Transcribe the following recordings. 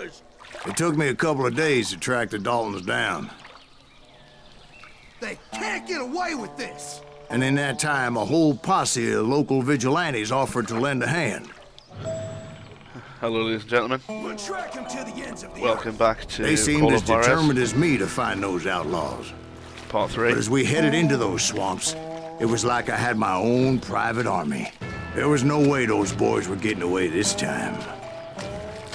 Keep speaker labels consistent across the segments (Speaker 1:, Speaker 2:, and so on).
Speaker 1: motherfuckers!
Speaker 2: It took me a couple of days to track the Daltons down.
Speaker 1: They can't get away with this!
Speaker 2: And in that time, a whole posse of local vigilantes offered to lend a hand.
Speaker 3: Hello, ladies and gentlemen.
Speaker 1: We'll track him to the ends of the
Speaker 3: Welcome back to
Speaker 2: They seemed as
Speaker 3: Juarez,
Speaker 2: determined as me to find those outlaws.
Speaker 3: Part 3.
Speaker 2: But as we headed into those swamps, it was like I had my own private army. There was no way those boys were getting away this time.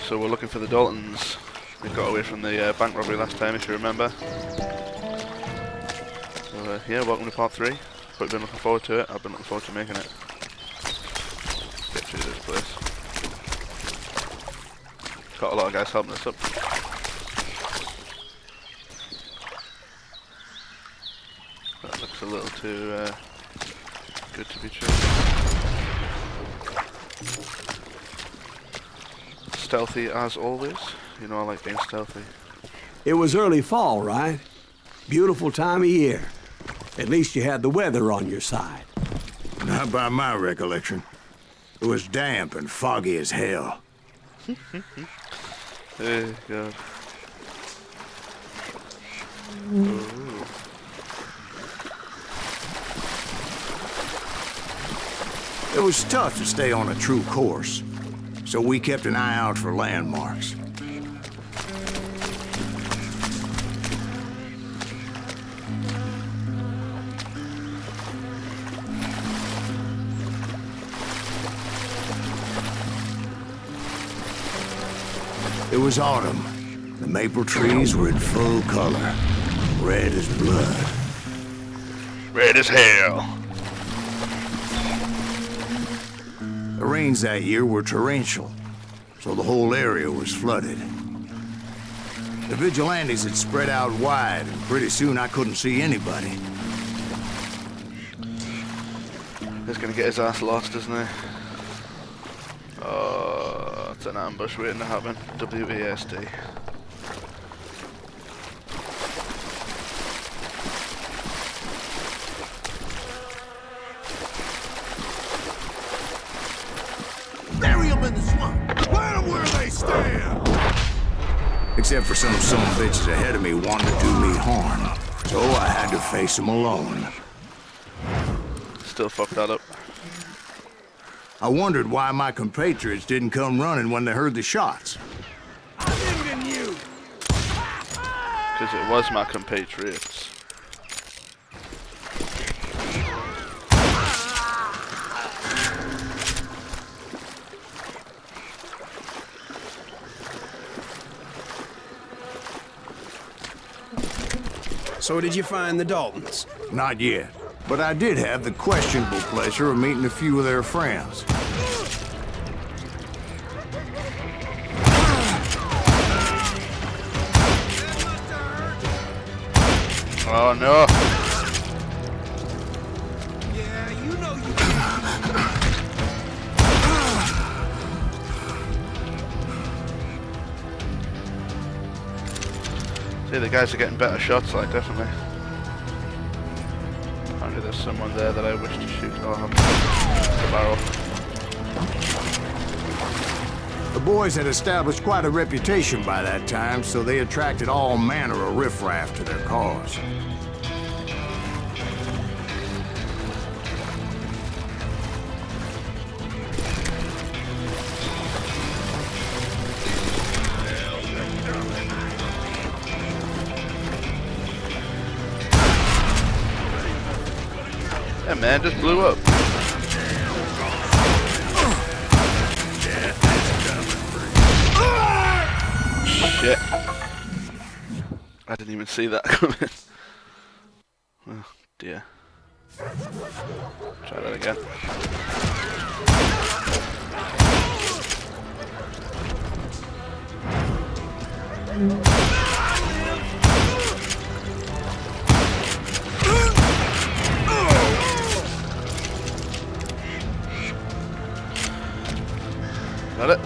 Speaker 3: So we're looking for the Daltons. We got away from the bank robbery last time, if you remember. So yeah, welcome to part 3. Hope you've been looking forward to it. I've been looking forward to making it. Get through this place. Got a lot of guys helping us up. That looks a little too good to be true. Stealthy as always. You know I like being stealthy.
Speaker 4: It was early fall, right? Beautiful time of year. At least you had the weather on your side.
Speaker 2: Not by my recollection. It was damp and foggy as hell.
Speaker 3: Oh God. Ooh.
Speaker 2: It was tough to stay on a true course, so we kept an eye out for landmarks. It was autumn. The maple trees were in full color, red as blood.
Speaker 3: Red as hell.
Speaker 2: The rains that year were torrential, so the whole area was flooded. The vigilantes had spread out wide, and pretty soon I couldn't see anybody.
Speaker 3: He's gonna get his ass lost, isn't he? Oh, it's an ambush waiting to happen. WASD.
Speaker 1: Bury them in the swamp! Put them where they stand!
Speaker 2: Except for some bitches ahead of me wanting to do me harm, so I had to face them alone.
Speaker 3: Still fucked that up.
Speaker 2: I wondered why my compatriots didn't come running when they heard the shots.
Speaker 1: I didn't in you!
Speaker 3: Because it was my compatriots.
Speaker 4: So did you find the Daltons?
Speaker 2: Not yet, but I did have the questionable pleasure of meeting a few of their friends.
Speaker 3: Oh no!
Speaker 1: Yeah, you know you...
Speaker 3: See, the guys are getting better shots, like, definitely. Apparently there's someone there that I wish to shoot. Oh, I have the barrel.
Speaker 2: The boys had established quite a reputation by that time, so they attracted all manner of riffraff to their cause.
Speaker 3: Yeah, man, just blew up. Shit. I didn't even see that coming. Oh, dear. Try that again. Got it?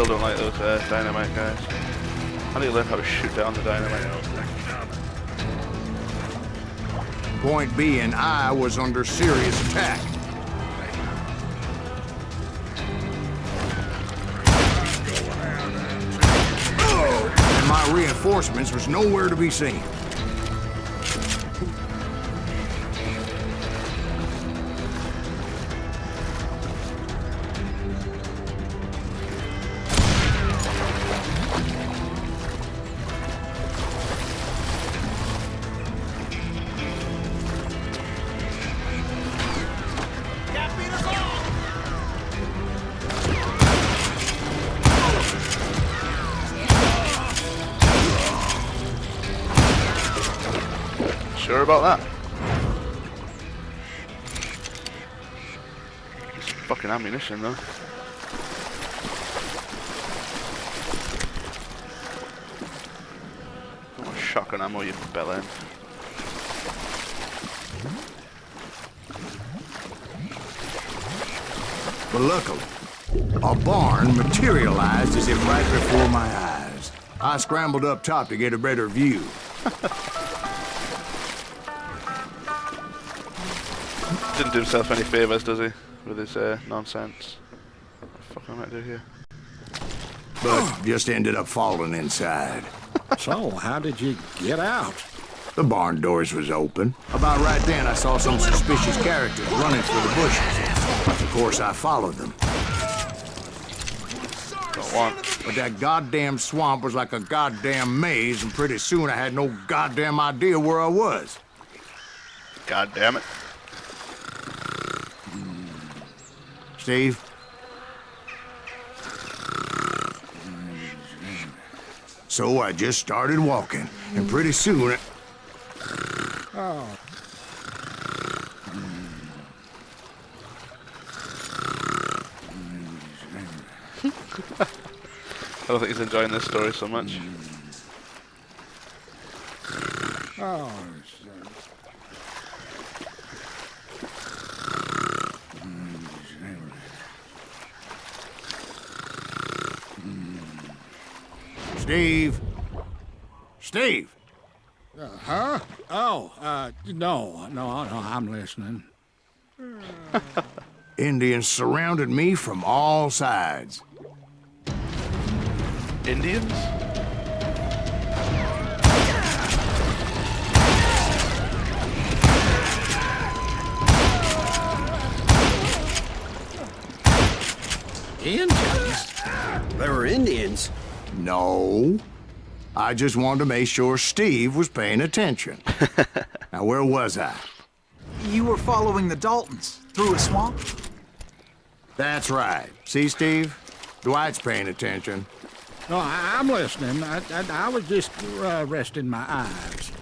Speaker 3: still don't like those dynamite guys. I need to learn how to shoot down the dynamite.
Speaker 2: Point being, I was under serious attack. And my reinforcements was nowhere to be seen.
Speaker 3: Sure about that? It's fucking ammunition though. Got my shotgun ammo, you bellend.
Speaker 2: But luckily, a barn materialized as if right before my eyes. I scrambled up top to get a better view.
Speaker 3: Didn't do himself any favours, does he? With his nonsense. What the fuck am I do here?
Speaker 2: But just ended up falling inside.
Speaker 5: So, how did you get out?
Speaker 2: The barn doors was open. About right then, I saw some suspicious characters running through the bushes. Of course, I followed them.
Speaker 3: Don't want.
Speaker 2: But that goddamn swamp was like a goddamn maze, and pretty soon I had no goddamn idea where I was.
Speaker 3: God damn it.
Speaker 2: Steve? So I just started walking, and pretty soon
Speaker 5: Oh.
Speaker 3: I don't think he's enjoying this story so much.
Speaker 5: Oh.
Speaker 2: Steve? Steve?
Speaker 5: Huh? Oh, no, I'm listening.
Speaker 2: Indians surrounded me from all sides.
Speaker 3: Indians?
Speaker 5: Indians?
Speaker 4: There were Indians.
Speaker 2: No. I just wanted to make sure Steve was paying attention. Now, where was I?
Speaker 6: You were following the Daltons through a swamp?
Speaker 2: That's right. See, Steve? Dwight's paying attention.
Speaker 5: No, I'm listening. I was just resting my eyes.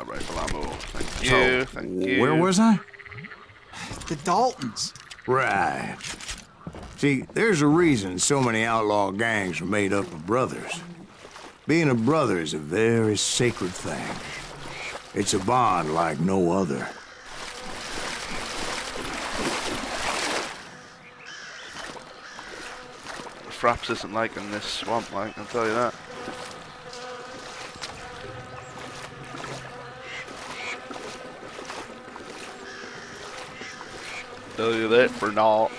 Speaker 3: Rifle ammo. Thank you, thank you.
Speaker 2: Where was I?
Speaker 6: The Daltons.
Speaker 2: Right. See, there's a reason so many outlaw gangs are made up of brothers. Being a brother is a very sacred thing. It's a bond like no other.
Speaker 3: Fraps isn't like in this swamp, like, I'll tell you that. Tell you that for not.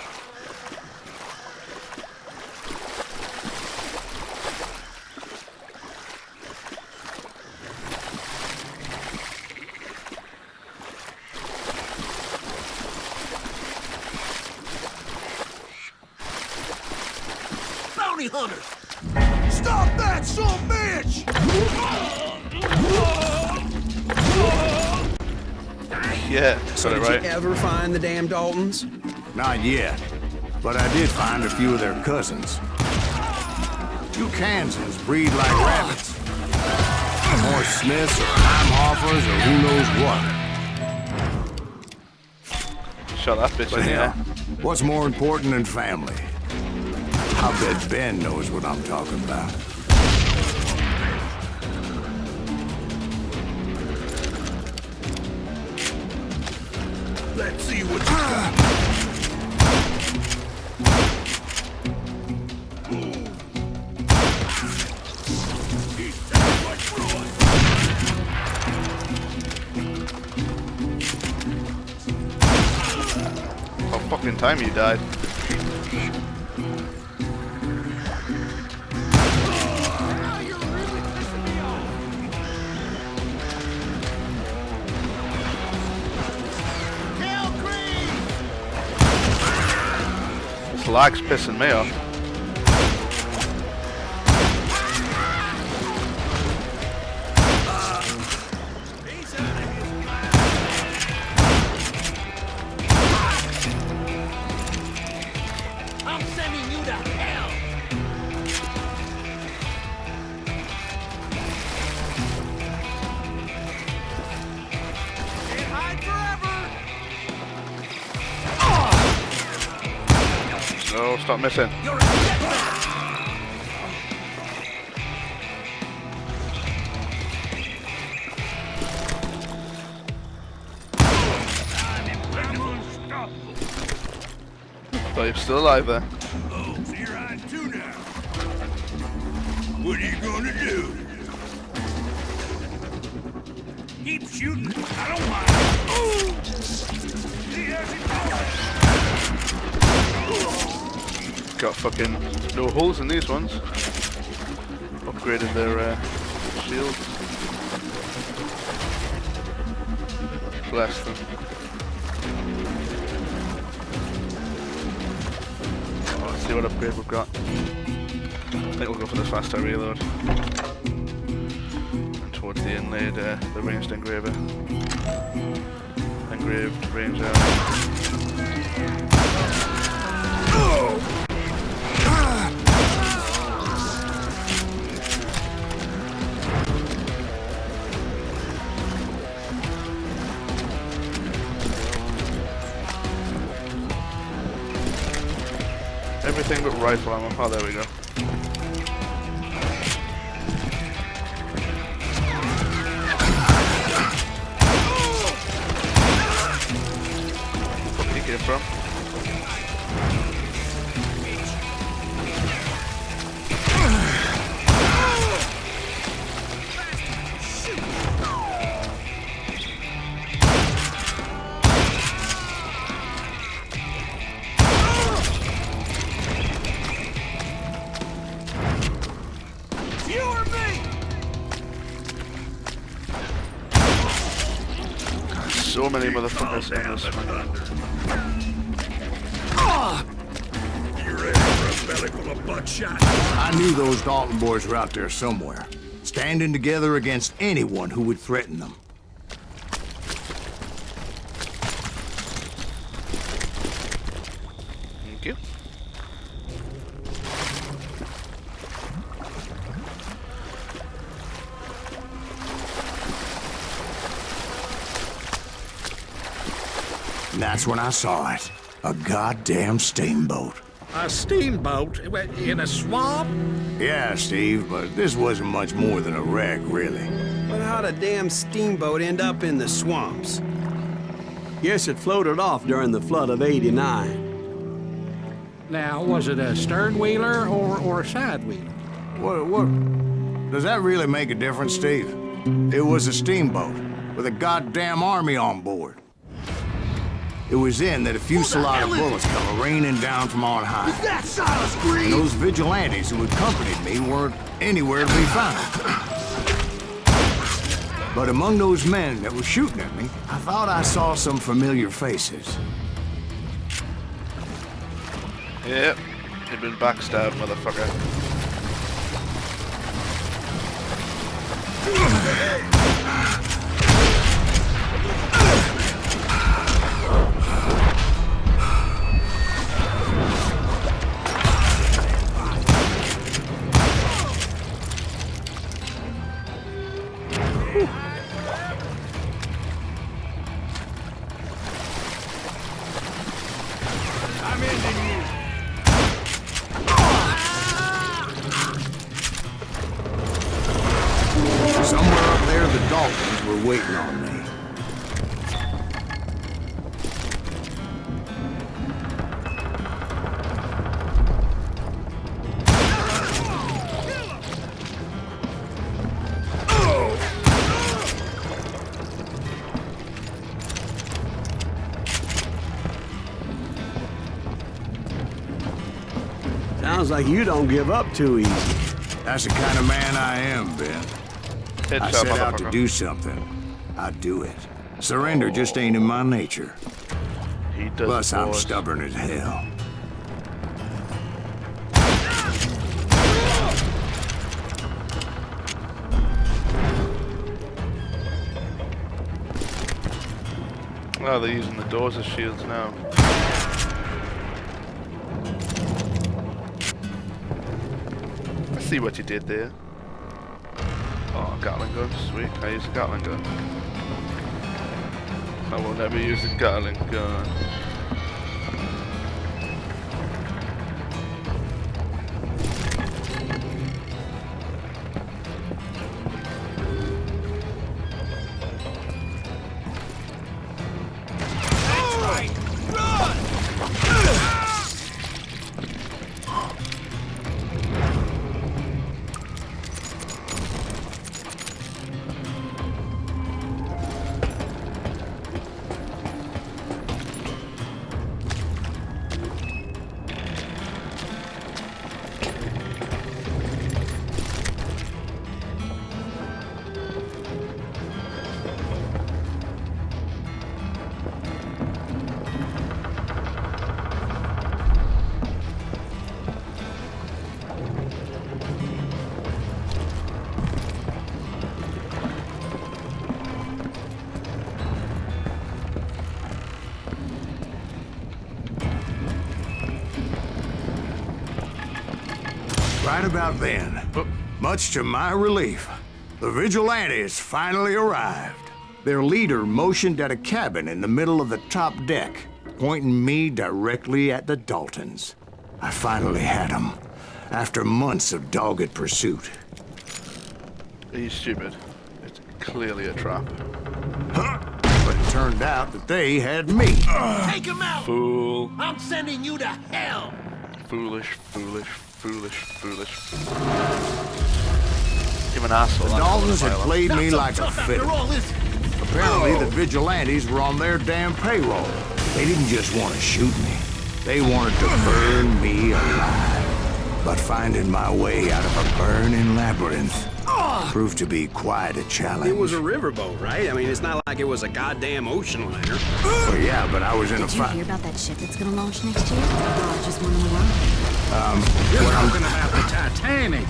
Speaker 1: Bounty hunters! Stop that, son of a bitch!
Speaker 3: Yeah,
Speaker 4: So
Speaker 3: got it
Speaker 4: did
Speaker 3: right.
Speaker 4: you ever find the damn Daltons?
Speaker 2: Not yet, but I did find a few of their cousins. You Kansans breed like rabbits. More Smiths or Heimhoffers or who knows what.
Speaker 3: Shot that bitch
Speaker 2: But
Speaker 3: in
Speaker 2: hell,
Speaker 3: there.
Speaker 2: what's more important than family? I bet Ben knows what I'm talking about.
Speaker 1: Let's see what you got.
Speaker 3: About fucking time you died. This lag's pissing me off.
Speaker 1: I'm sending you to hell! Can't hide forever!
Speaker 3: No, stop missing.
Speaker 1: You're a dead man!
Speaker 3: Thought you were still alive there.
Speaker 1: Oh, so you're hiding too now. What are you gonna do? Keep shooting. I don't mind.
Speaker 3: Got fucking no holes in these ones. Upgraded their shields. Bless them. Oh, let's see what upgrade we've got. I think we'll go for the faster reload. And towards the inlaid, the ranged engraver. Engraved range out. Everything but rifle ammo. Oh, there we go. Where he came from? So many motherfuckers in this one.
Speaker 1: You ready for a belly full of buckshot?
Speaker 2: I knew those Dalton boys were out there somewhere, standing together against anyone who would threaten them.
Speaker 3: Thank you.
Speaker 2: And that's when I saw it. A goddamn steamboat.
Speaker 5: A steamboat in a swamp?
Speaker 2: Yeah, Steve, but this wasn't much more than a wreck, really.
Speaker 4: But how'd a damn steamboat end up in the swamps? Guess it floated off during the flood of '89.
Speaker 5: Now, was it a stern wheeler or a side wheeler?
Speaker 2: What? Does that really make a difference, Steve? It was a steamboat with a goddamn army on board. It was then that a fusillade of bullets come raining down from on high.
Speaker 1: That Silas
Speaker 2: And
Speaker 1: Green!
Speaker 2: those vigilantes who accompanied me weren't anywhere to be found. But among those men that were shooting at me, I thought I saw some familiar faces.
Speaker 3: Yep, you've been backstabbed, motherfucker.
Speaker 1: I'm ending you!
Speaker 2: Somewhere up there,
Speaker 4: Sounds like you don't give up too easy.
Speaker 2: That's the kind of man I am, Ben. I
Speaker 3: Headshot,
Speaker 2: set out to
Speaker 3: motherfucker.
Speaker 2: do something. I do it. Surrender just ain't in my nature.
Speaker 3: He does.
Speaker 2: Plus, I'm
Speaker 3: boys.
Speaker 2: stubborn as hell.
Speaker 3: Oh, they're using the doors as shields now. I see what you did there. Oh, Gatling gun, sweet. I use a Gatling gun. I will never use a Gatling gun.
Speaker 2: Right about then, much to my relief, the vigilantes finally arrived. Their leader motioned at a cabin in the middle of the top deck, pointing me directly at the Daltons. I finally had them, after months of dogged pursuit.
Speaker 3: Are you stupid? It's clearly a trap.
Speaker 2: But it turned out that they had me.
Speaker 1: Take him out!
Speaker 3: Fool.
Speaker 1: I'm sending you to hell!
Speaker 3: Foolish, foolish, foolish, foolish. You're an asshole.
Speaker 2: The Daltons had played me
Speaker 1: Not so
Speaker 2: like a
Speaker 1: tough after
Speaker 2: fiddle.
Speaker 1: all this.
Speaker 2: Apparently, the vigilantes were on their damn payroll. They didn't just want to shoot me. They wanted to burn me alive. But finding my way out of a burning labyrinth proved to be quite a challenge.
Speaker 4: It was a riverboat, right? I mean, it's not like it was a goddamn ocean liner.
Speaker 2: Well, yeah, but I was in a
Speaker 7: Did you
Speaker 2: fight.
Speaker 7: hear about that ship that's gonna launch next year? Oh, just one in the world.
Speaker 5: You're talking about the Titanic.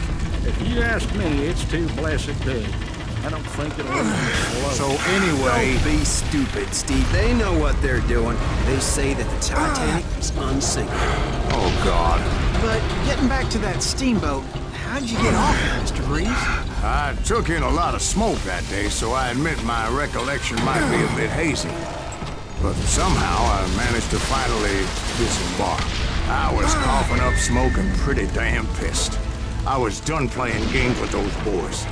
Speaker 5: If you ask me, it's too blessed big. I don't think it'll even float.
Speaker 2: So anyway,
Speaker 4: Don't be stupid, Steve. They know what they're doing. They say that the Titanic is unsinkable.
Speaker 2: oh God,
Speaker 6: But getting back to that steamboat, how'd you get off it, Mr. Breeze?
Speaker 2: I took in a lot of smoke that day, so I admit my recollection might be a bit hazy. But somehow I managed to finally disembark. I was coughing up smoke and pretty damn pissed. I was done playing games with those boys.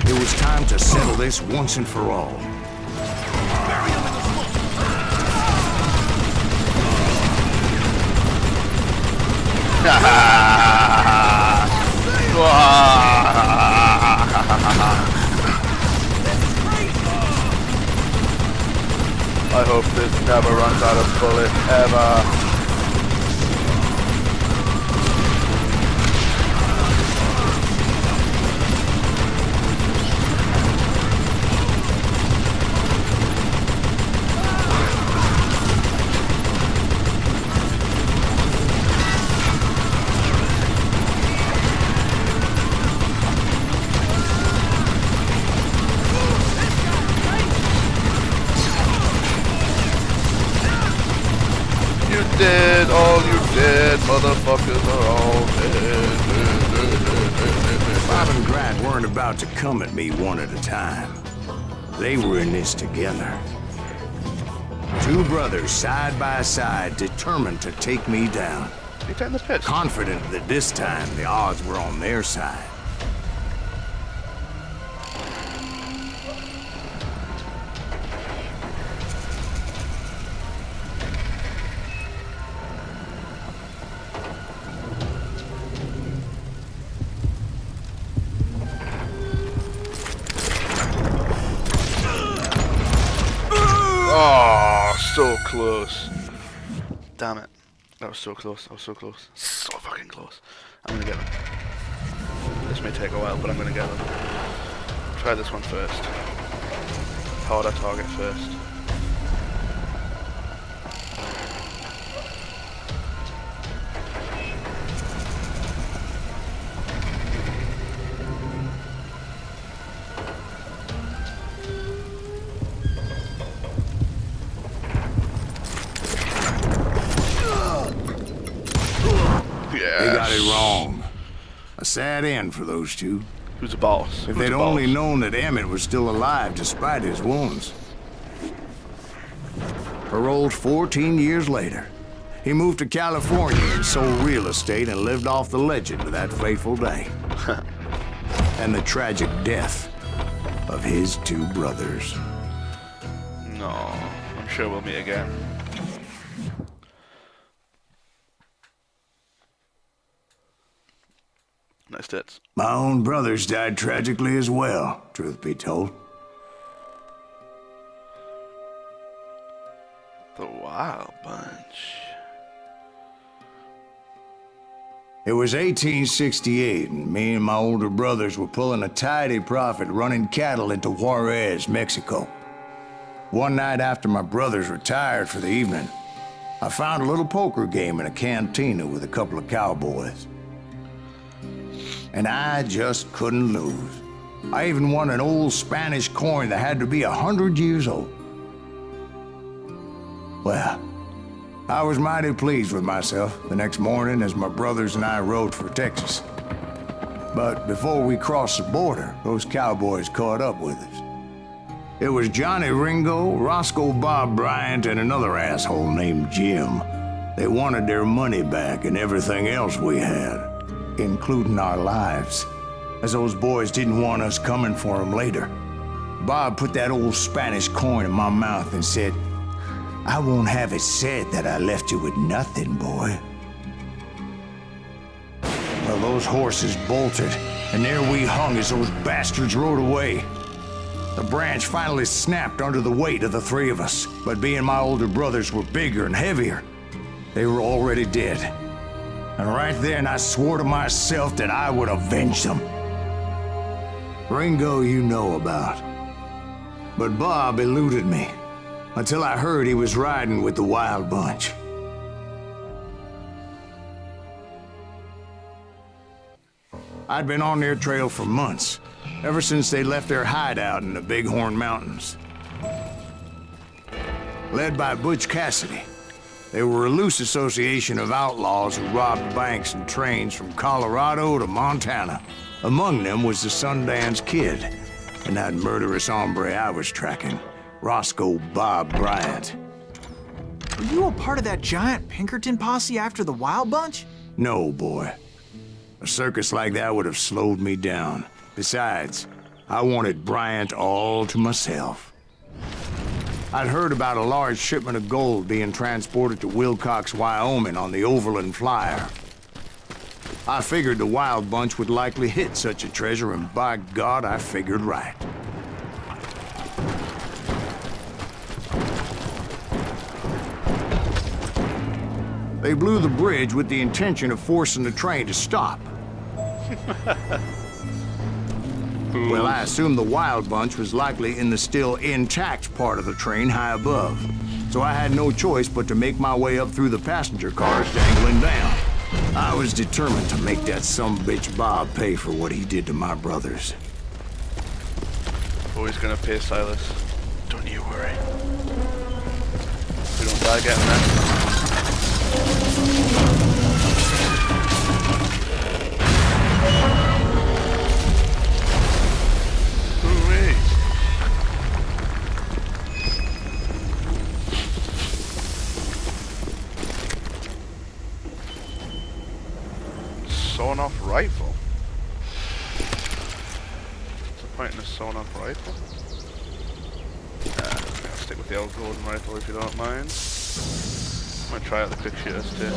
Speaker 2: It was time to settle this once and for all.
Speaker 3: I hope this never runs out of bullets, ever. Dead, all you dead motherfuckers are all dead.
Speaker 2: Bob and Grant weren't about to come at me one at a time. They were in this together. Two brothers side by side, determined to take me down.
Speaker 3: You taking the piss?
Speaker 2: Confident that this time the odds were on their side.
Speaker 3: Oh. so close. Damn it. That was so close. I was so close. So fucking close. I'm gonna get them. This may take a while, but I'm gonna get them. Try this one first. Harder target first.
Speaker 2: They got it wrong. A sad end for those two.
Speaker 3: Who's the boss?
Speaker 2: If they'd only known that Emmett was still alive despite his wounds. Paroled 14 years later, he moved to California and sold real estate and lived off the legend of that fateful day. And the tragic death of his two brothers.
Speaker 3: No, I'm sure we'll meet again. Nice tits.
Speaker 2: My own brothers died tragically as well, truth be told.
Speaker 3: The Wild Bunch.
Speaker 2: It was 1868, and me and my older brothers were pulling a tidy profit running cattle into Juarez, Mexico. One night after my brothers retired for the evening, I found a little poker game in a cantina with a couple of cowboys. And I just couldn't lose. I even won an old Spanish coin that had to be 100 years old. Well, I was mighty pleased with myself the next morning as my brothers and I rode for Texas. But before we crossed the border, those cowboys caught up with us. It was Johnny Ringo, Roscoe Bob Bryant, and another asshole named Jim. They wanted their money back and everything else we had, including our lives, as those boys didn't want us coming for them later. Bob put that old Spanish coin in my mouth and said, "I won't have it said that I left you with nothing, boy." Well, those horses bolted, and there we hung as those bastards rode away. The branch finally snapped under the weight of the three of us, but being my older brothers were bigger and heavier, they were already dead. And right then I swore to myself that I would avenge them. Ringo you know about. But Bob eluded me, until I heard he was riding with the Wild Bunch. I'd been on their trail for months, ever since they left their hideout in the Bighorn Mountains. Led by Butch Cassidy, they were a loose association of outlaws who robbed banks and trains from Colorado to Montana. Among them was the Sundance Kid, and that murderous hombre I was tracking, Roscoe Bob Bryant.
Speaker 6: Were you a part of that giant Pinkerton posse after the Wild Bunch?
Speaker 2: No, boy. A circus like that would have slowed me down. Besides, I wanted Bryant all to myself. I'd heard about a large shipment of gold being transported to Wilcox, Wyoming on the Overland Flyer. I figured the Wild Bunch would likely hit such a treasure, and by God, I figured right. They blew the bridge with the intention of forcing the train to stop. Well, I assumed the Wild Bunch was likely in the still intact part of the train high above. So I had no choice but to make my way up through the passenger cars dangling down. I was determined to make that sumbitch Bob pay for what he did to my brothers.
Speaker 3: Always gonna pay, Silas. Don't you worry. We don't die getting that. Sawn-off rifle. What's the point in a sawn-off rifle? I think I'll stick with the old golden rifle if you don't mind. I might try out the quick shooters too.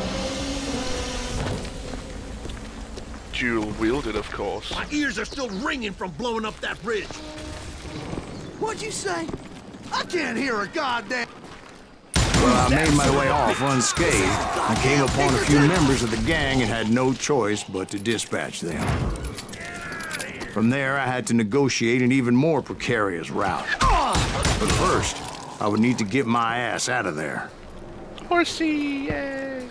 Speaker 3: Dual wielded, of course.
Speaker 1: My ears are still ringing from blowing up that bridge. What'd you say? I can't hear a goddamn...
Speaker 2: Well, I made my way off unscathed and came upon a few members of the gang and had no choice but to dispatch them. From there, I had to negotiate an even more precarious route. But first, I would need to get my ass out of there.
Speaker 3: Horsey, yay!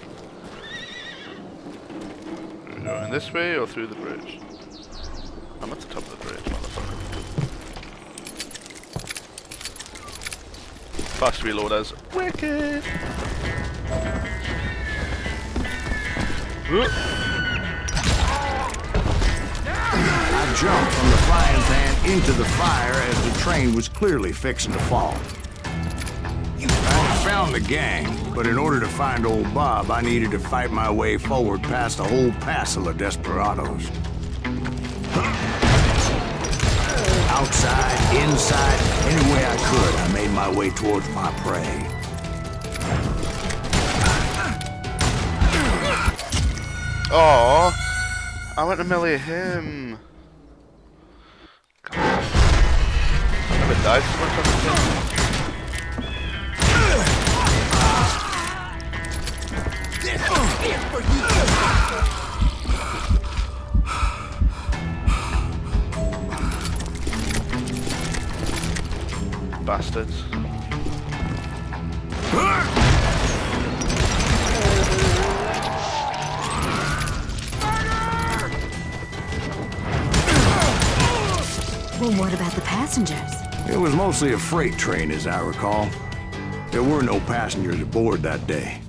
Speaker 3: Are we going this way or through the bridge? I'm at the top of the bridge, motherfucker. Fast reloaders. Wicked!
Speaker 2: I jumped from the frying pan into the fire as the train was clearly fixing to fall. I had found the gang, but in order to find old Bob, I needed to fight my way forward past a whole passel of desperados. Outside, inside, any way I could, I made my way towards my prey.
Speaker 3: Oh, I went to melee him. God. I never died so much on the thing. Bastards.
Speaker 7: Well, what about the passengers?
Speaker 2: It was mostly a freight train, as I recall. There were no passengers aboard that day.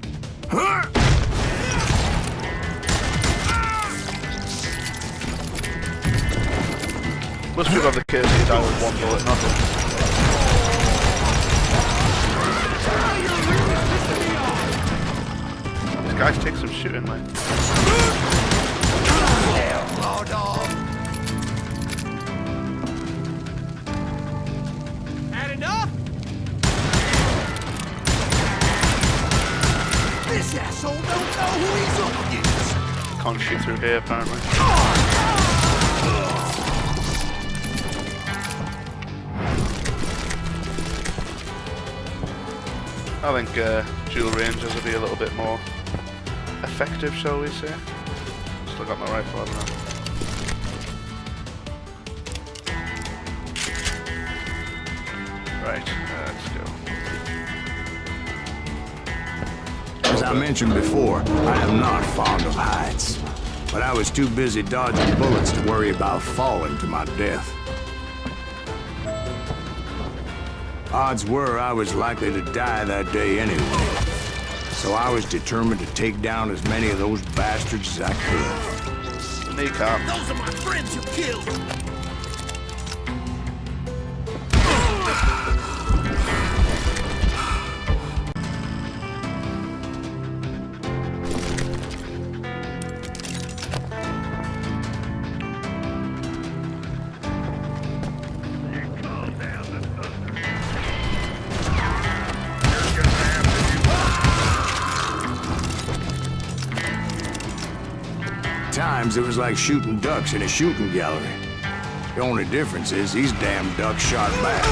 Speaker 3: Most people have the case you die with one bullet, nothing. These guys take some shooting, man.
Speaker 6: Had enough?
Speaker 1: This asshole don't know who he's up against.
Speaker 3: Can't shoot through here, apparently. I think dual ranges will be a little bit more effective, shall we say. Still got my rifle, haven't I? Right, let's go.
Speaker 2: As I mentioned before, I am not fond of heights. But I was too busy dodging bullets to worry about falling to my death. Odds were I was likely to die that day anyway. So I was determined to take down as many of those bastards as I could.
Speaker 3: Kneecap.
Speaker 1: Those are my friends you killed.
Speaker 2: Times it was like shooting ducks in a shooting gallery. The only difference is these damn ducks shot back.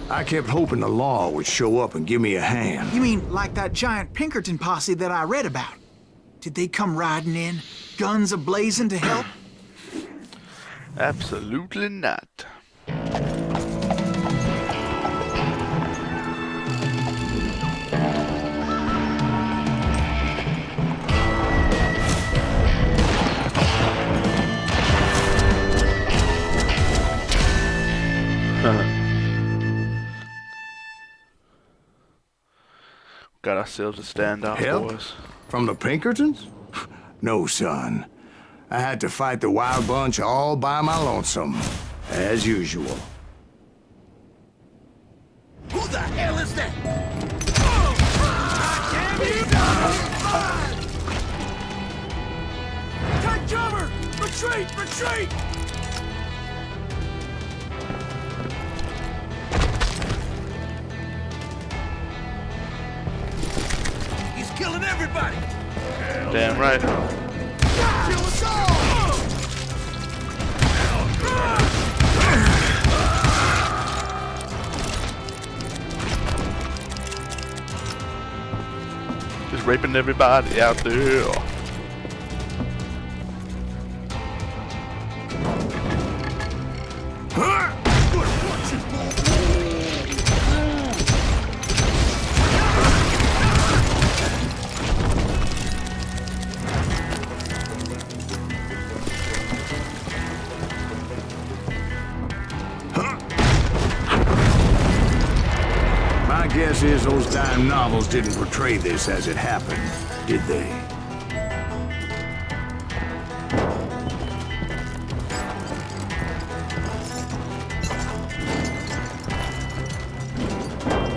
Speaker 2: I kept hoping the law would show up and give me a hand.
Speaker 6: You mean like that giant Pinkerton posse that I read about? Did they come riding in, guns a-blazing to help?
Speaker 3: Absolutely not. Got ourselves a standoff,
Speaker 2: Help?
Speaker 3: boys.
Speaker 2: From the Pinkertons? No, son. I had to fight the wild bunch all by my lonesome, as usual.
Speaker 1: Who the hell is that? Take cover! Retreat! Retreat! killing everybody!
Speaker 3: Damn right.
Speaker 1: Kill us all!
Speaker 3: Just raping everybody out there.
Speaker 2: My guess is those dime novels didn't portray this as it happened, did they?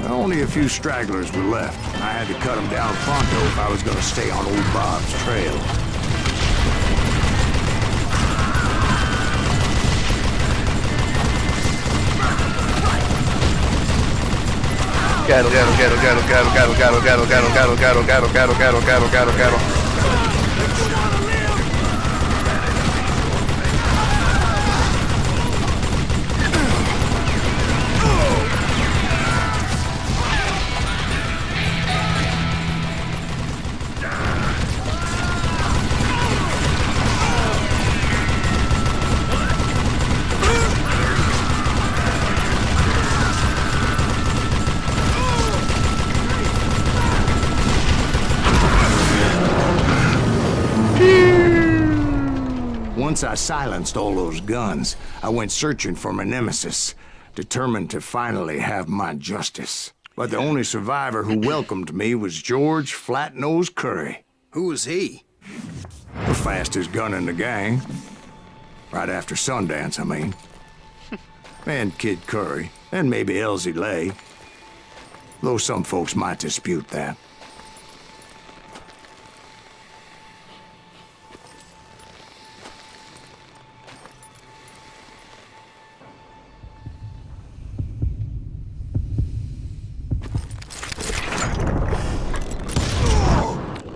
Speaker 2: Only a few stragglers were left. I had to cut them down pronto if I was going to stay on old Bob's trail.
Speaker 3: Cattle.
Speaker 2: Once I silenced all those guns, I went searching for my nemesis, determined to finally have my justice. But the only survivor who welcomed me was George Flat-Nose Curry.
Speaker 4: Who was he?
Speaker 2: The fastest gun in the gang. Right after Sundance, I mean. And Kid Curry, and maybe Elsie Lay. Though some folks might dispute that.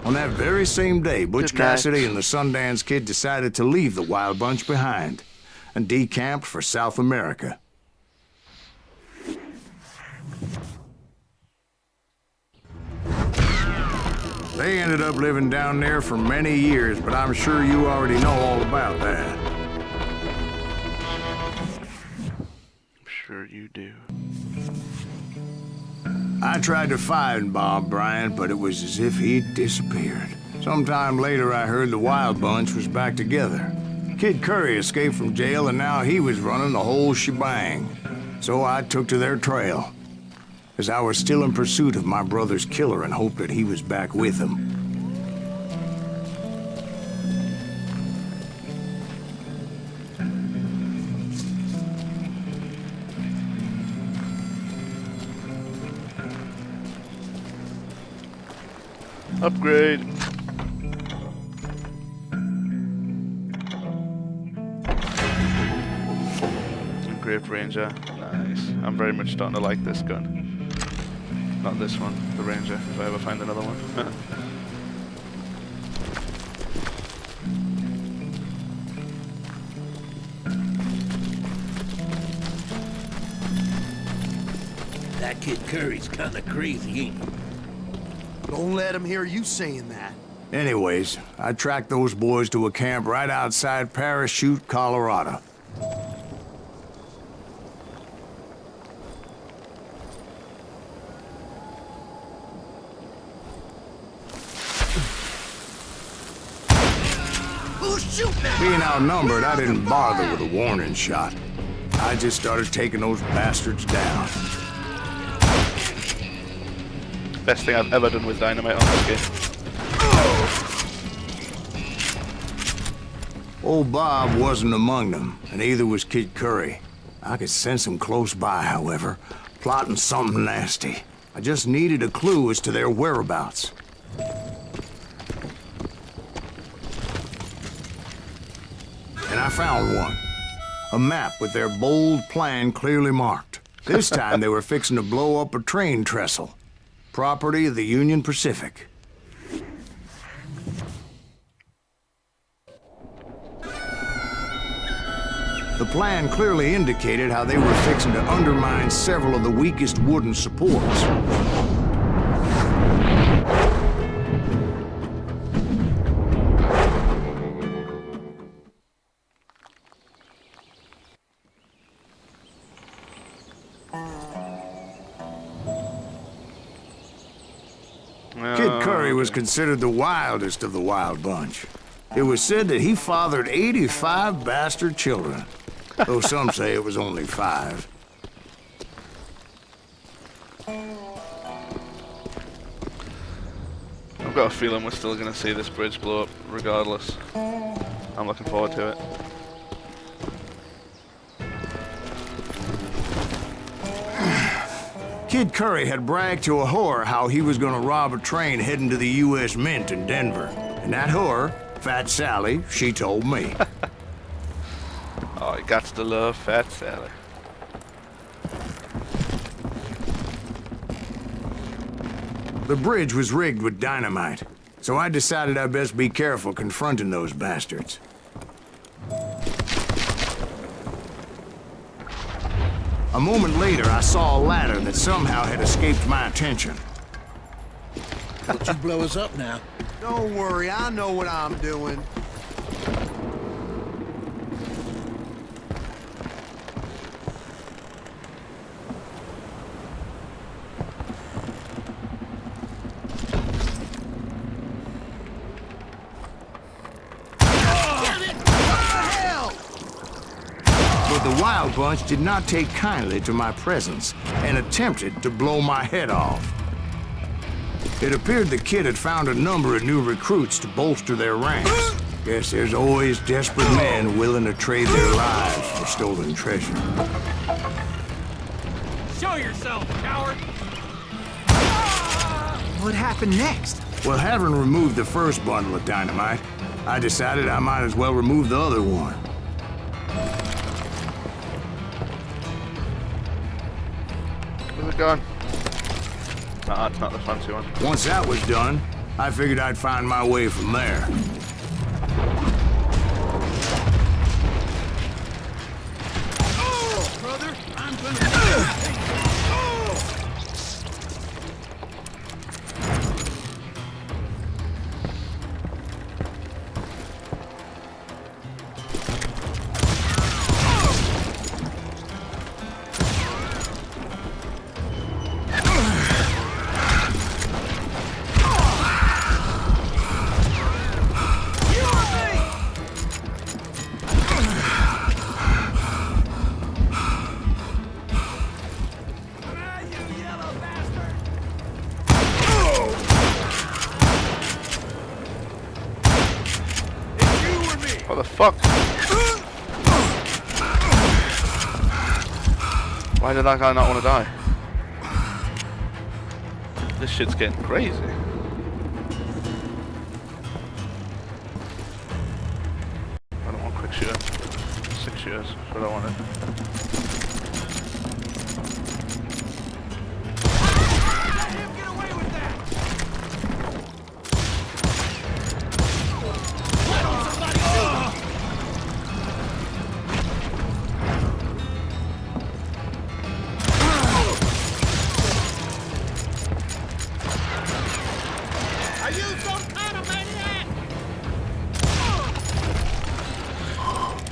Speaker 2: On that very same day, Butch Cassidy and the Sundance Kid decided to leave the Wild Bunch behind and decamped for South America. They ended up living down there for many years, but I'm sure you already know all about that.
Speaker 3: I'm sure you do.
Speaker 2: I tried to find Bob Bryant, but it was as if he'd disappeared. Sometime later, I heard the Wild Bunch was back together. Kid Curry escaped from jail, and now he was running the whole shebang. So I took to their trail, as I was still in pursuit of my brother's killer and hoped that he was back with him.
Speaker 3: Upgrade. Grape Ranger. Nice. I'm very much starting to like this gun. Not this one, the Ranger, if I ever find another one.
Speaker 8: That Kid Curry's kinda crazy, ain't he?
Speaker 1: Don't let him hear you saying that.
Speaker 2: Anyways, I tracked those boys to a camp right outside Parachute, Colorado.
Speaker 1: Who's shooting at?
Speaker 2: Being outnumbered, I didn't bother with a warning shot. I just started taking those bastards down.
Speaker 3: Best thing I've ever done with dynamite on this game.
Speaker 2: Old Bob wasn't among them, and neither was Kid Curry. I could sense him close by, however, plotting something nasty. I just needed a clue as to their whereabouts. And I found one. A map with their bold plan clearly marked. This time they were fixing to blow up a train trestle. Property of the Union Pacific. The plan clearly indicated how they were fixing to undermine several of the weakest wooden supports. Kid Curry was considered the wildest of the wild bunch. It was said that he fathered 85 bastard children, though some say it was only 5.
Speaker 3: I've got a feeling we're still going to see this bridge blow up regardless. I'm looking forward to it.
Speaker 2: Kid Curry had bragged to a whore how he was gonna rob a train heading to the U.S. Mint in Denver. And that whore, Fat Sally, she told me.
Speaker 3: Oh, you got to love Fat Sally.
Speaker 2: The bridge was rigged with dynamite, so I decided I'd best be careful confronting those bastards. A moment later, I saw a ladder that somehow had escaped my attention.
Speaker 8: Don't you blow us up now.
Speaker 1: Don't worry, I know what I'm doing.
Speaker 2: The Wild Bunch did not take kindly to my presence and attempted to blow my head off. It appeared the kid had found a number of new recruits to bolster their ranks. Guess there's always desperate men willing to trade their lives for stolen treasure.
Speaker 9: Show yourself, coward!
Speaker 6: What happened next?
Speaker 2: Well, having removed the first bundle of dynamite, I decided I might as well remove the other one.
Speaker 3: Where's it going? Nah, it's not the fancy one.
Speaker 2: Once that was done, I figured I'd find my way from there.
Speaker 1: Oh, brother, I'm gonna...
Speaker 3: What the fuck? Why did that guy not want to die? This shit's getting crazy. I don't want quick shooter. 6 shooters, that's what I wanted.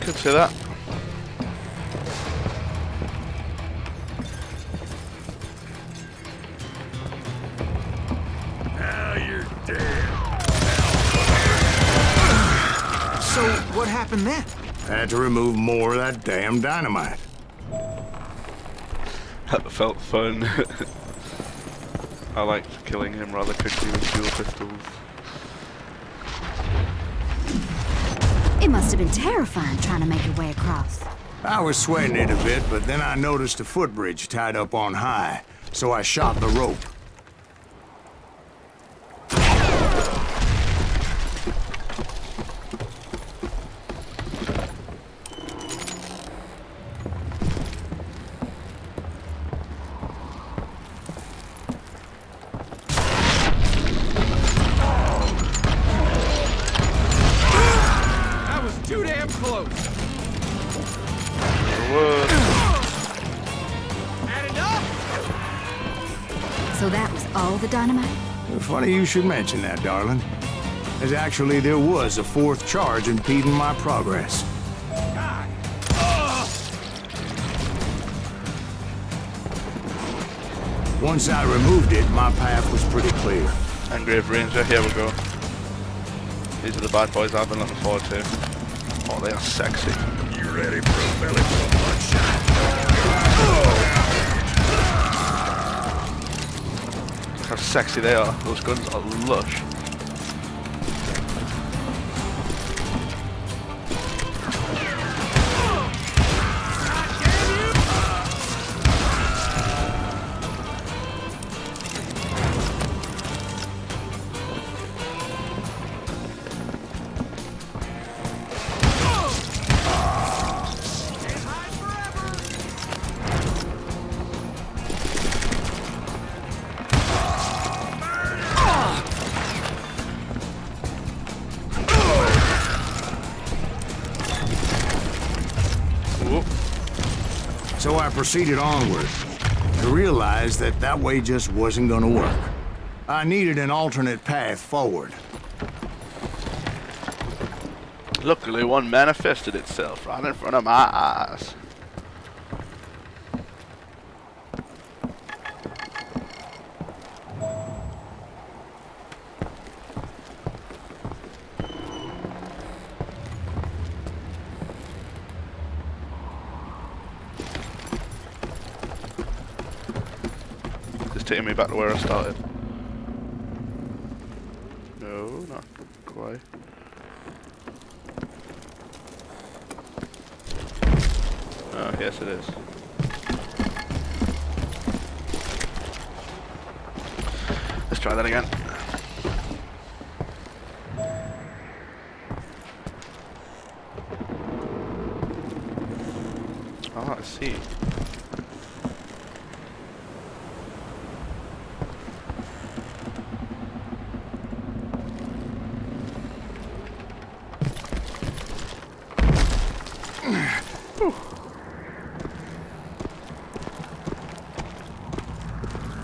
Speaker 3: Could say that.
Speaker 1: Now you're dead.
Speaker 6: So, what happened then?
Speaker 2: I had to remove more of that damn dynamite.
Speaker 3: That felt fun. I liked killing him rather quickly with dual pistols.
Speaker 7: It must have been terrifying trying to make your way across.
Speaker 2: I was sweating it a bit, but then I noticed a footbridge tied up on high, so I shot the rope.
Speaker 9: Too damn close.
Speaker 7: All the dynamite?
Speaker 2: Funny you should mention that, darling. As actually, there was a fourth charge impeding my progress. Once I removed it, my path was pretty clear.
Speaker 3: Engrave Ranger, here we go. These are the bad boys I've been looking forward to. Oh, they are sexy.
Speaker 1: You ready for a belly full of bloodshot?
Speaker 3: Look how sexy they are. Those guns are lush.
Speaker 2: So I proceeded onward to realize that that way just wasn't gonna work. I needed an alternate path forward.
Speaker 3: Luckily, one manifested itself right in front of my eyes. Taking me back to where I started. No, not quite. Oh, yes it is. Let's try that again. Oh, I see.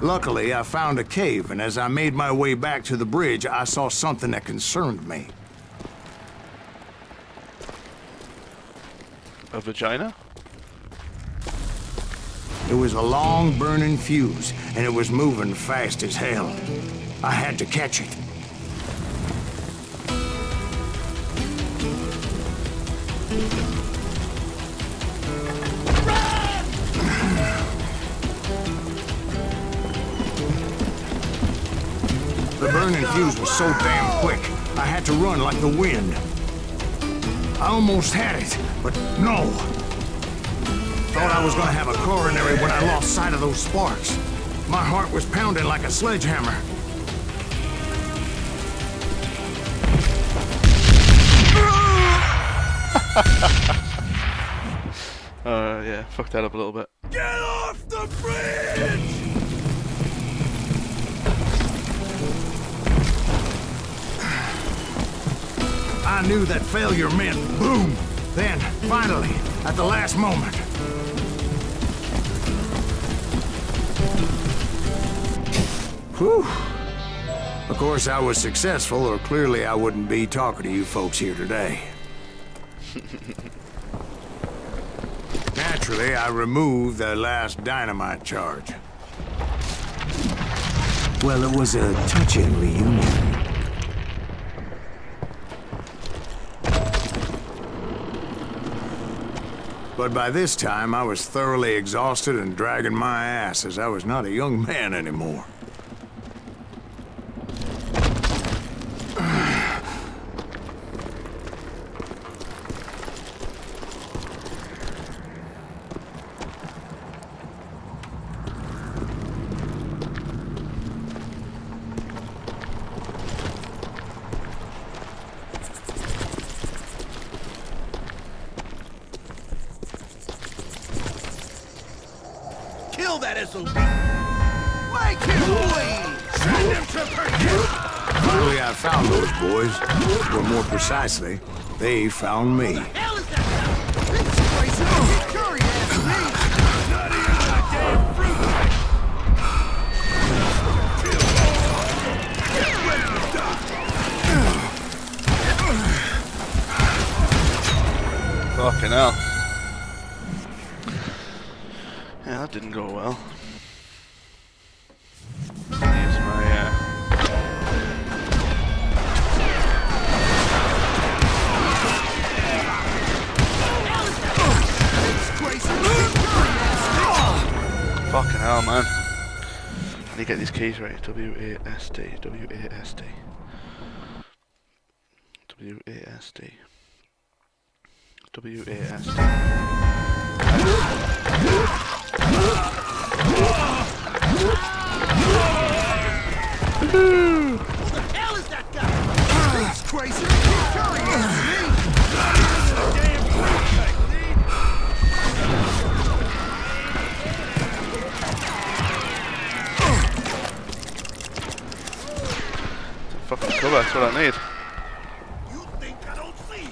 Speaker 2: Luckily, I found a cave, and as I made my way back to the bridge, I saw something that concerned me.
Speaker 3: A vagina?
Speaker 2: It was a long, burning fuse, and it was moving fast as hell. I had to catch it. The burning fuse was so damn quick, I had to run like the wind. I almost had it, but no. Thought I was gonna have a coronary when I lost sight of those sparks. My heart was pounding like a sledgehammer.
Speaker 3: Yeah, fucked that up a little bit.
Speaker 1: Get off the bridge!
Speaker 2: I knew that failure meant boom. Then, finally, at the last moment. Whew. Of course, I was successful, or clearly I wouldn't be talking to you folks here today. Naturally, I removed the last dynamite charge. Well, it was a touching reunion. But by this time, I was thoroughly exhausted and dragging my ass, as I was not a young man anymore.
Speaker 1: Kill that SOB! Make him bleed! Send him to pursuit!
Speaker 2: Finally, I found those boys. Or more precisely, they found me.
Speaker 1: Hell is that? This place is a curry-ass meat! Not even a damn fruit!
Speaker 3: Fucking hell. Yeah, that didn't go well. Here's my, fucking hell, man. I need to get these keys right. W-A-S-D. W-A-S-D. W-A-S-D. W-A-S-D.
Speaker 1: Who the hell is that guy? He's crazy. Keep going,
Speaker 3: Fucking cover, that's what I need.
Speaker 1: You think I don't see you?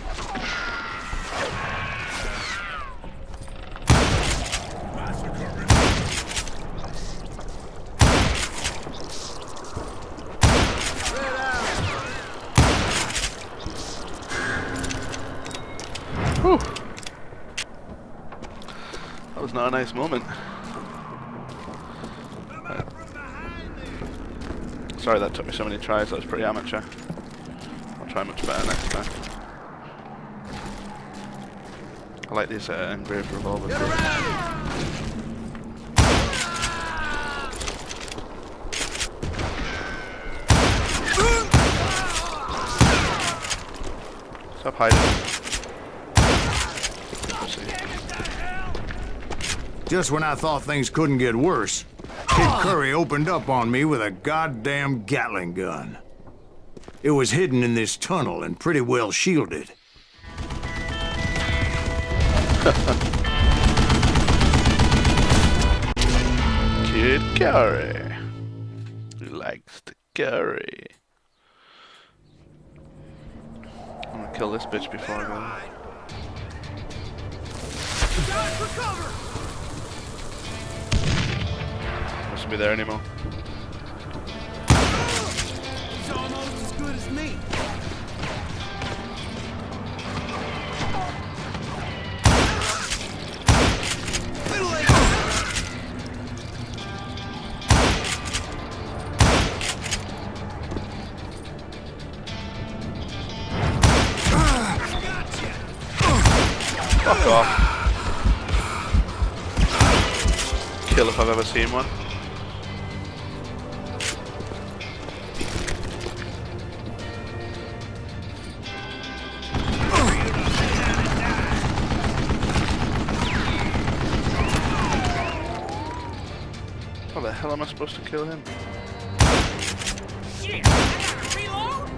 Speaker 3: Whew. That was not a nice moment. Sorry that took me so many tries, that was pretty amateur. I'll try much better next time. I like these engraved revolvers. Stop hiding.
Speaker 2: Just when I thought things couldn't get worse, Kid Curry opened up on me with a goddamn Gatling gun. It was hidden in this tunnel and pretty well shielded.
Speaker 3: Kid Curry. Who likes to curry? I'm gonna kill this bitch before I go.
Speaker 1: Guys, for cover!
Speaker 3: Mustn't be there anymore.
Speaker 1: He's almost as good as me.
Speaker 3: Fuck off. Kill if I've ever seen one. How the hell am I supposed to kill him?
Speaker 9: Shit! I gotta reload!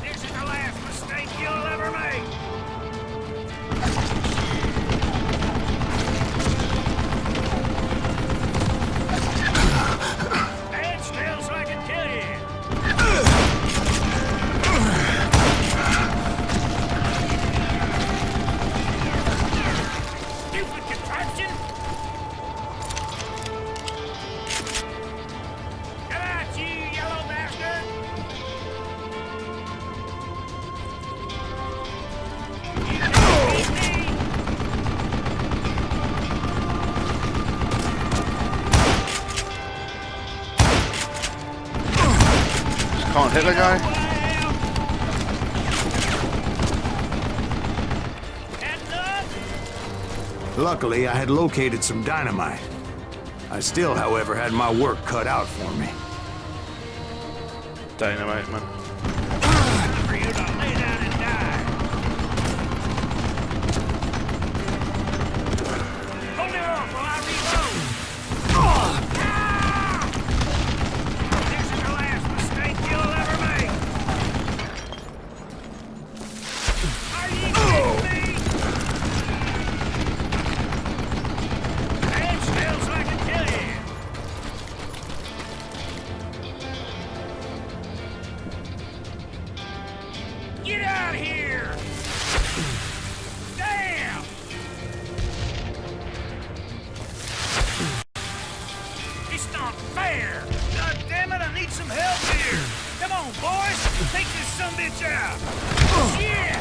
Speaker 9: This is the last mistake you'll ever make! Stand still so I can kill you! Stupid contraption! Come out, you yellow bastard! You can't beat me!
Speaker 3: Just can't hit the guy.
Speaker 2: Luckily, I had located some dynamite. I still, however, had my work cut out for me.
Speaker 3: Dynamite, man.
Speaker 9: For you to lay down and die! Hold it off while I reload! This is the last mistake you'll ever make! Are you kidding me? Stand still so I can kill you! Take this sumbitch out! Yeah!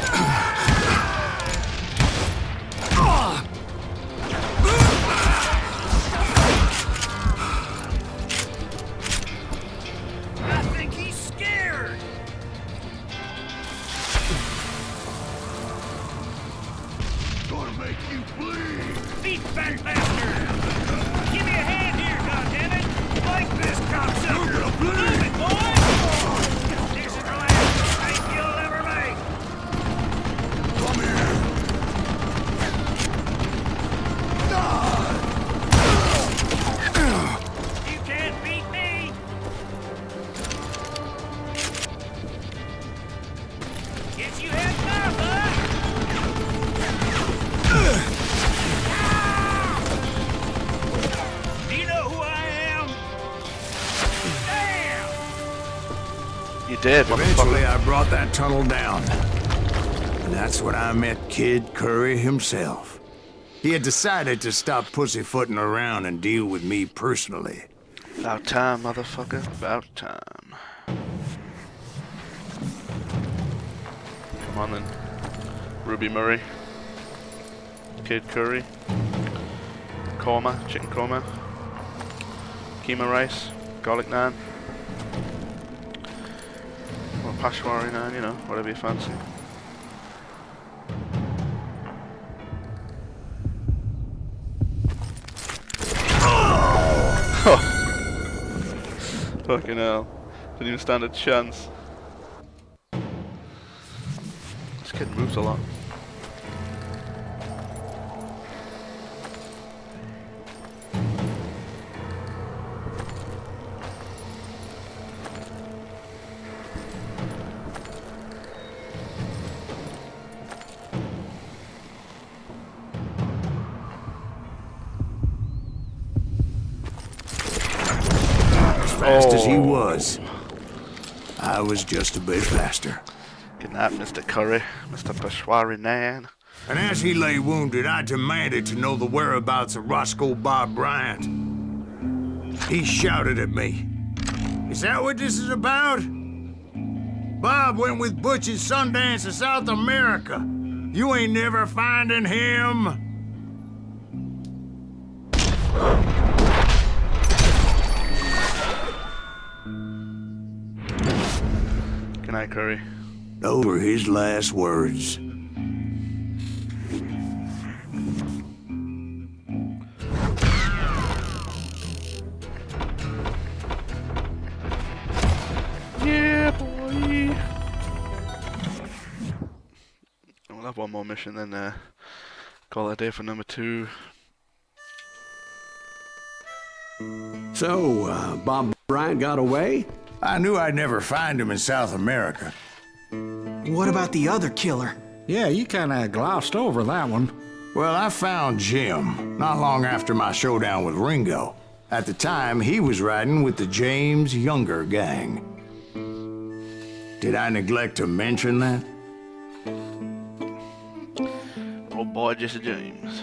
Speaker 9: I think he's scared!
Speaker 1: Gonna make you bleed!
Speaker 9: Beat fat bastard! Give me a hand here, goddammit! Like this, cocksucker!
Speaker 1: You're gonna bleed!
Speaker 9: Move it, boy! This is the last mistake you'll ever make!
Speaker 1: Come here!
Speaker 9: You can't beat me! Guess you had enough, huh? Do you know who I am? Damn!
Speaker 3: You did,
Speaker 2: Eventually,
Speaker 3: motherfucker.
Speaker 2: I brought that tunnel down. And that's when I met Kid Curry himself. He had decided to stop pussyfooting around and deal with me personally.
Speaker 3: About time, motherfucker. About time. Come on then. Ruby Murray. Kid Curry. Korma. Chicken korma. Keema rice. Garlic naan. Or Peshwari naan, you know, whatever you fancy. Fucking hell. Didn't even stand a chance. This kid moves a lot.
Speaker 2: Fast as he was, I was just a bit faster.
Speaker 3: Good night, Mr. Curry. Mr. Peshwari Nan.
Speaker 2: And as he lay wounded, I demanded to know the whereabouts of Roscoe Bob Bryant. He shouted at me. Is that what this is about? Bob went with Butch's Sundance to South America. You ain't never finding him.
Speaker 3: Good night, Curry.
Speaker 2: Those were his last words.
Speaker 3: Yeah, boy. We'll have one more mission, then call it a day for number 2.
Speaker 4: So, Bob Bryant got away?
Speaker 2: I knew I'd never find him in South America.
Speaker 6: What about the other killer?
Speaker 5: Yeah, you kinda glossed over that one.
Speaker 2: Well, I found Jim not long after my showdown with Ringo. At the time, he was riding with the James Younger gang. Did I neglect to mention that?
Speaker 3: Old boy Jesse James.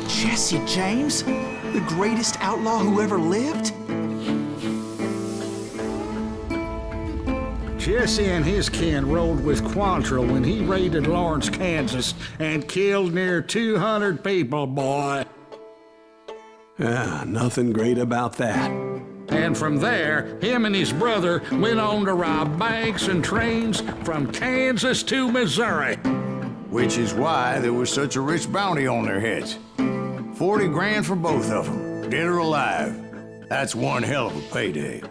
Speaker 6: Jesse James? The greatest outlaw who ever lived?
Speaker 5: Jesse and his kin rode with Quantrill when he raided Lawrence, Kansas, and killed near 200 people, boy.
Speaker 4: Nothing great about that.
Speaker 5: And from there, him and his brother went on to rob banks and trains from Kansas to Missouri.
Speaker 2: Which is why there was such a rich bounty on their heads. 40 grand for both of them, dead or alive. That's one hell of a payday.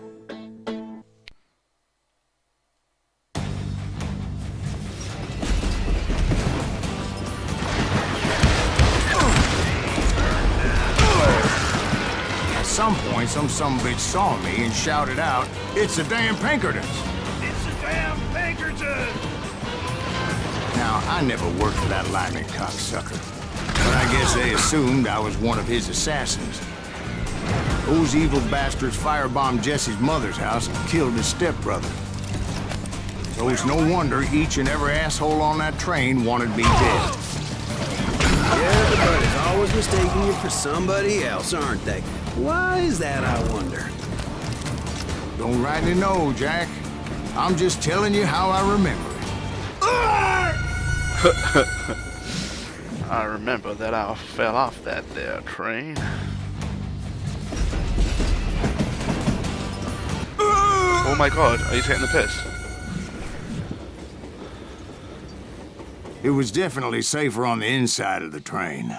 Speaker 2: At some point, some sumbitch saw me and shouted out, "It's the damn Pinkertons!"
Speaker 9: It's a damn Pinkerton!
Speaker 2: Now, I never worked for that lyman cocksucker, but I guess they assumed I was one of his assassins. Those evil bastards firebombed Jesse's mother's house and killed his stepbrother. So it's no wonder each and every asshole on that train wanted me dead.
Speaker 4: Everybody's always mistaking you for somebody else, aren't they? Why is that, I wonder?
Speaker 2: Don't rightly know, Jack. I'm just telling you how I remember it.
Speaker 3: I remember that I fell off that there train. Oh my god, are you taking the piss?
Speaker 2: It was definitely safer on the inside of the train.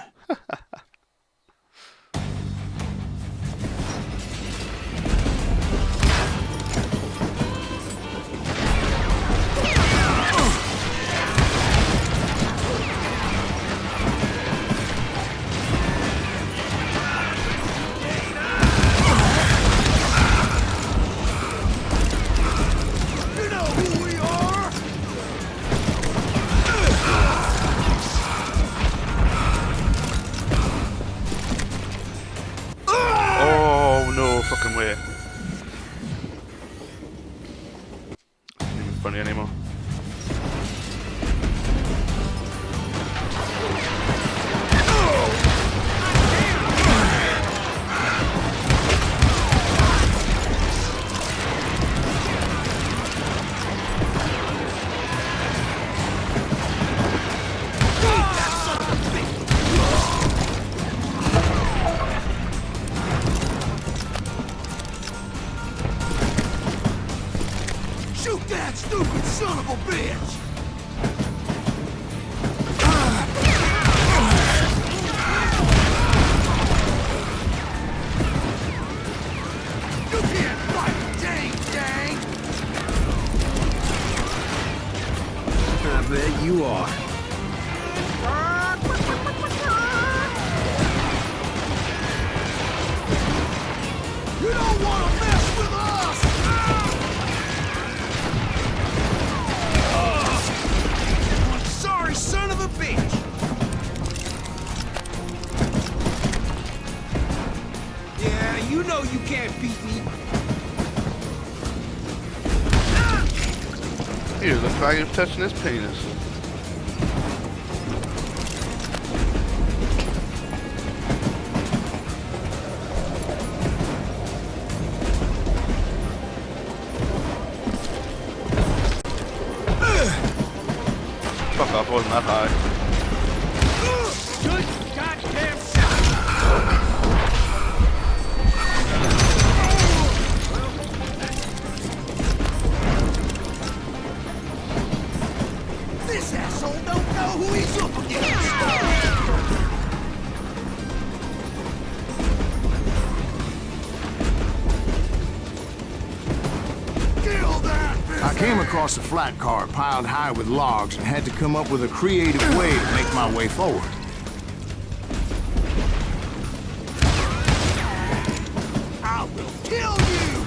Speaker 3: Fucking way. It's not even funny anymore.
Speaker 1: Shoot that stupid son of a bitch! You can't fight, dang, dang!
Speaker 4: I bet you are.
Speaker 1: You don't want to mess with us! Sorry, son of a bitch! Yeah, you know you can't beat me.
Speaker 3: You look like you're touching his penis. Fuck off, wasn't that high.
Speaker 9: Good goddamn shot!
Speaker 1: This asshole don't know who he's up against! Kill that bitch!
Speaker 2: I came across a flat car piled high with logs and had to come up with a creative way to make my way forward.
Speaker 1: I will kill you!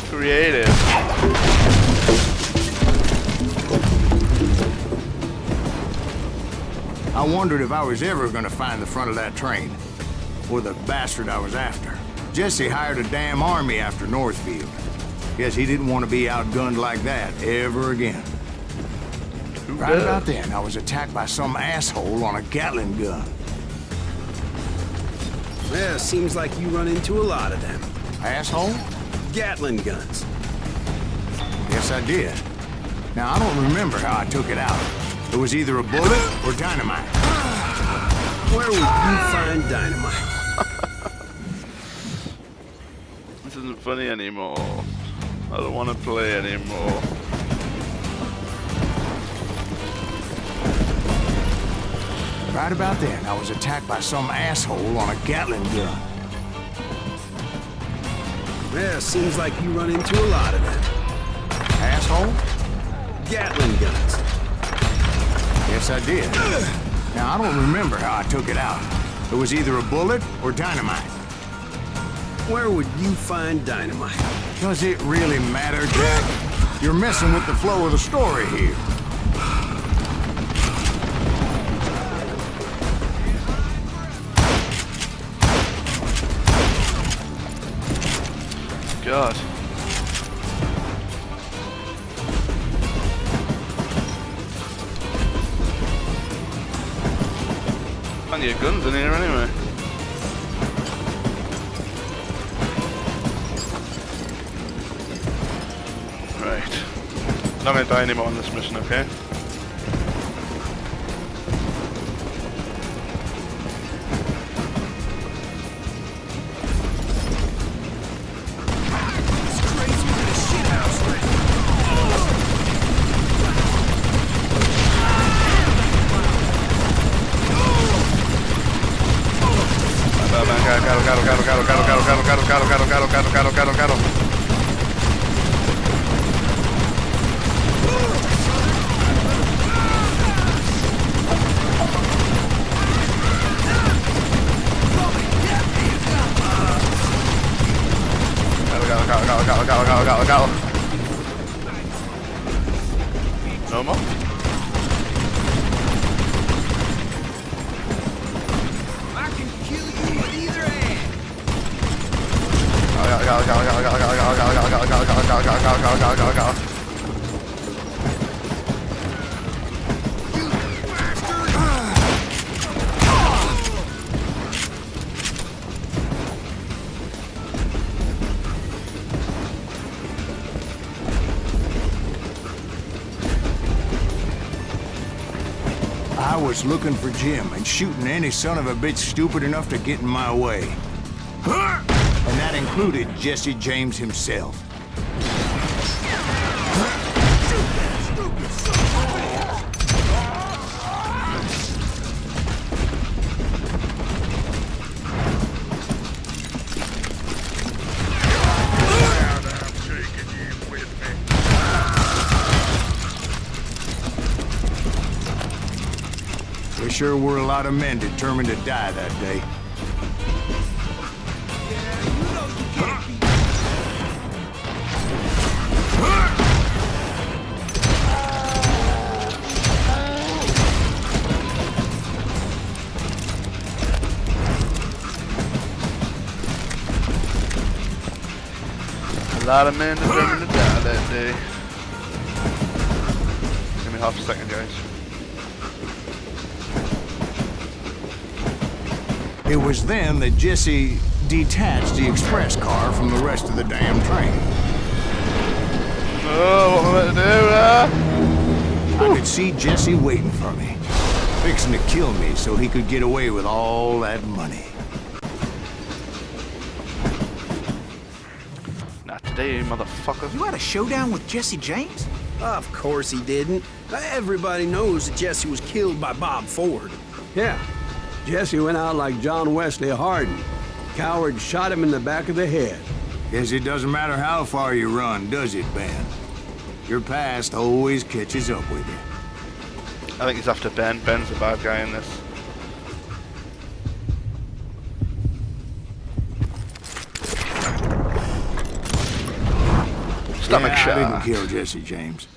Speaker 3: Creative.
Speaker 2: I wondered if I was ever gonna find the front of that train, or the bastard I was after. Jesse hired a damn army after Northfield. Guess he didn't want to be outgunned like that ever again. Right about then, I was attacked by some asshole on a Gatling gun.
Speaker 4: Well, seems like you run into a lot of them.
Speaker 2: Asshole?
Speaker 4: Gatling guns.
Speaker 2: Yes, I did. Now, I don't remember how I took it out. It was either a bullet or dynamite.
Speaker 4: Where would you find dynamite?
Speaker 3: This isn't funny anymore. I don't want to play anymore.
Speaker 2: Right about then, I was attacked by some asshole on a Gatling gun.
Speaker 4: Well, seems like you run into a lot of them.
Speaker 2: Asshole?
Speaker 4: Gatling guns.
Speaker 2: Yes, I did. Now, I don't remember how I took it out. It was either a bullet or dynamite.
Speaker 4: Where would you find dynamite?
Speaker 2: Does it really matter, Jack? You're messing with the flow of the story here.
Speaker 3: God. plenty of guns in here anyway. Right. Not gonna die anymore on this mission, okay? Got him. Got him. No more?
Speaker 1: I can kill you with either hand.
Speaker 3: Go.
Speaker 2: I was looking for Jim and shooting any son of a bitch stupid enough to get in my way. And that included Jesse James himself. We sure were a lot of men determined to die that day.
Speaker 3: A lot of men determined to die that day. Give me half a second, guys.
Speaker 2: It was then that Jesse detached the express car from the rest of the damn train.
Speaker 3: Oh, what am I about to do,
Speaker 2: I could see Jesse waiting for me, fixing to kill me so he could get away with all that money.
Speaker 3: Not today, motherfucker.
Speaker 6: You had a showdown with Jesse James?
Speaker 4: Of course he didn't. Everybody knows that Jesse was killed by Bob Ford. Yeah, Jesse went out like John Wesley Hardin. Coward shot him in the back of the head.
Speaker 2: Guess it doesn't matter how far you run, does it, Ben? Your past always catches up with you.
Speaker 3: I think he's after Ben. Ben's the bad guy in this. Stomach
Speaker 2: I
Speaker 3: shot.
Speaker 2: didn't kill Jesse James.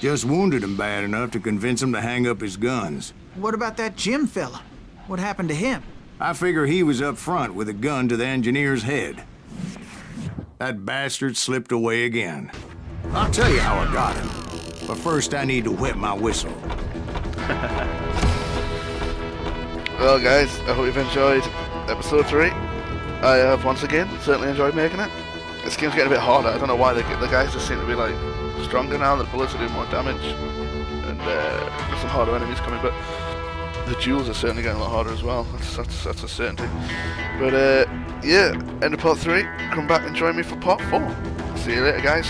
Speaker 2: Just wounded him bad enough to convince him to hang up his guns.
Speaker 6: What about that Jim fella? What happened to him?
Speaker 2: I figure he was up front with a gun to the engineer's head. That bastard slipped away again. I'll tell you how I got him. But first I need to wet my whistle.
Speaker 3: Well, guys, I hope you've enjoyed episode 3. I have once again certainly enjoyed making it. This game's getting a bit harder. I don't know why the guys just seem to be like stronger now. The bullets are doing more damage, and there's some harder enemies coming. But the duels are certainly getting a lot harder as well. That's a certainty. But yeah, end of part 3. Come back and join me for part 4. See you later, guys.